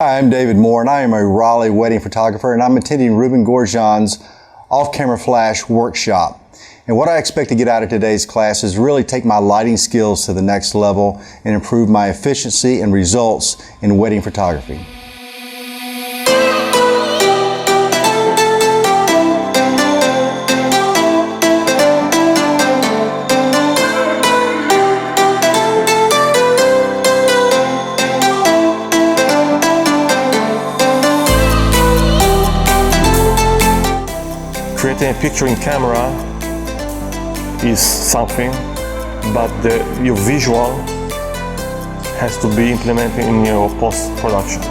Hi, I'm David Moore, and I am a Raleigh wedding photographer, and I'm attending Ruben Gorjian's off-camera flash workshop. And what I expect to get out of today's class is really take my lighting skills to the next level and improve my efficiency and results in wedding photography. Creating a picture in camera is something, but your visual has to be implemented in your post-production.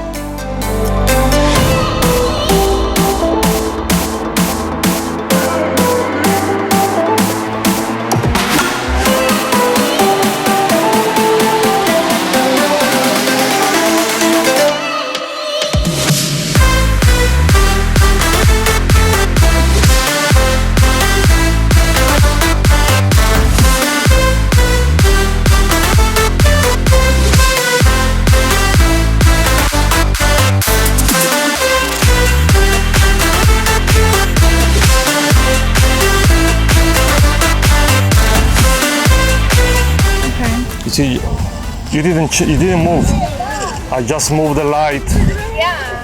You see, you didn't move. I just moved the light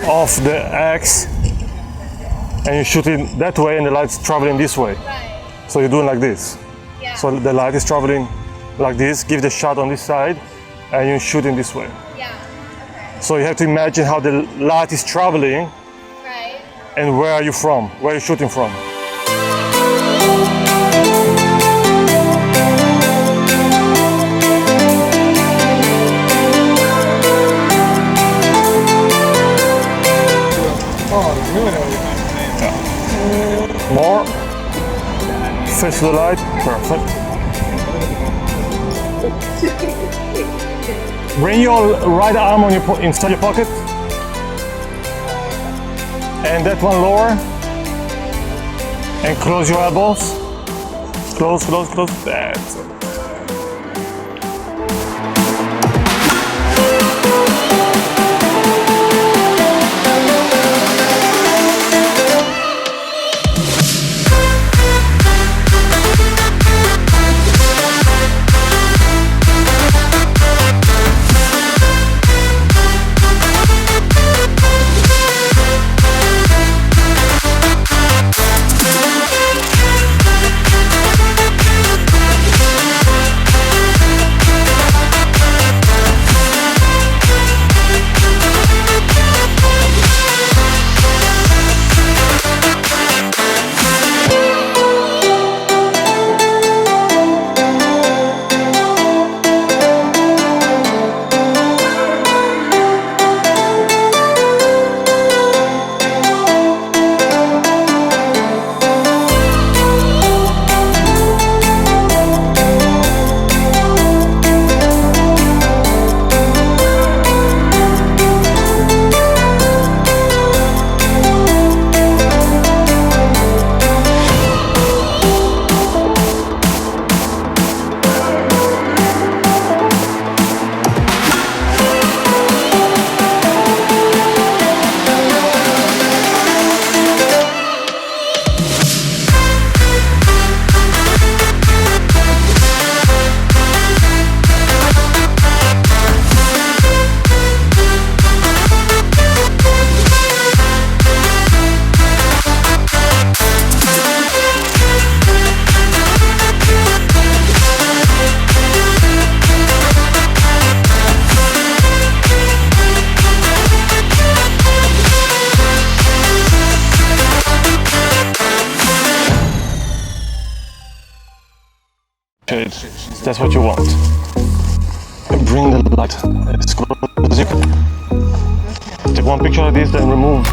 off the X, and you shoot it that way, and the light's traveling this way. Right. So you're doing like this. Yeah. So the light is traveling like this. Give the shot on this side, and you're shooting this way. Yeah. Okay. So you have to imagine how the light is traveling, Right. and where are you from? Where are you shooting from? More. Face to the light. Perfect. Bring your right arm on inside your pocket. And that one lower. And close your elbows. Close, close, close. That's it. That's what you want. And bring the light as close as you can. Take one picture like this, then remove.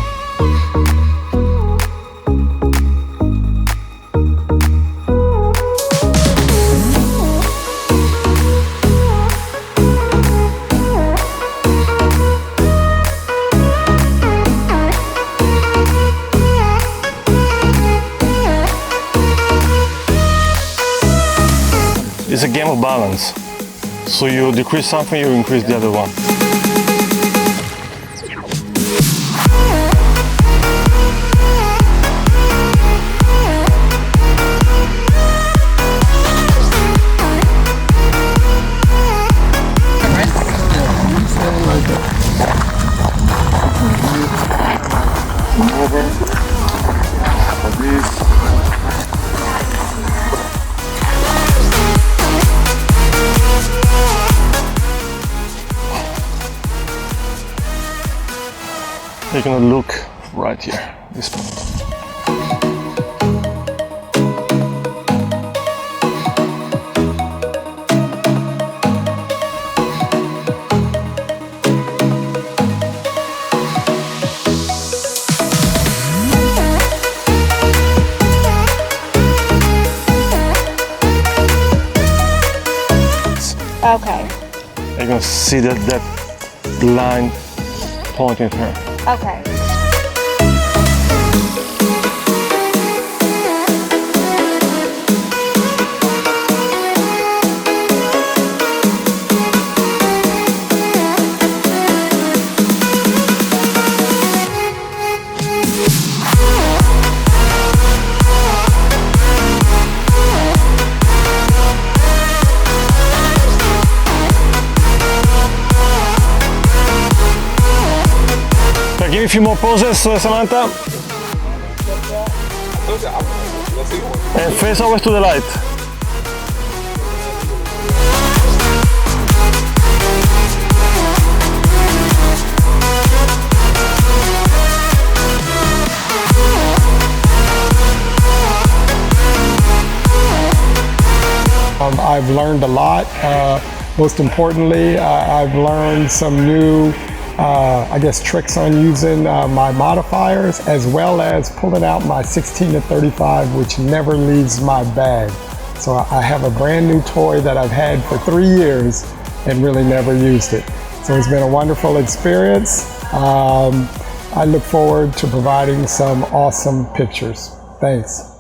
It's a game of balance. So you decrease something, you increase the other one. moving like this. You're gonna look right here, this point. Okay. You're gonna see that line pointing here. Okay. Give me a few more poses, Samantha. And face always to the light. I've learned a lot. Most importantly, I've learned some new I guess tricks on using my modifiers, as well as pulling out my 16 to 35, which never leaves my bag. So I have a brand new toy that I've had for 3 years and really never used it. So it's been a wonderful experience. I look forward to providing some awesome pictures. Thanks.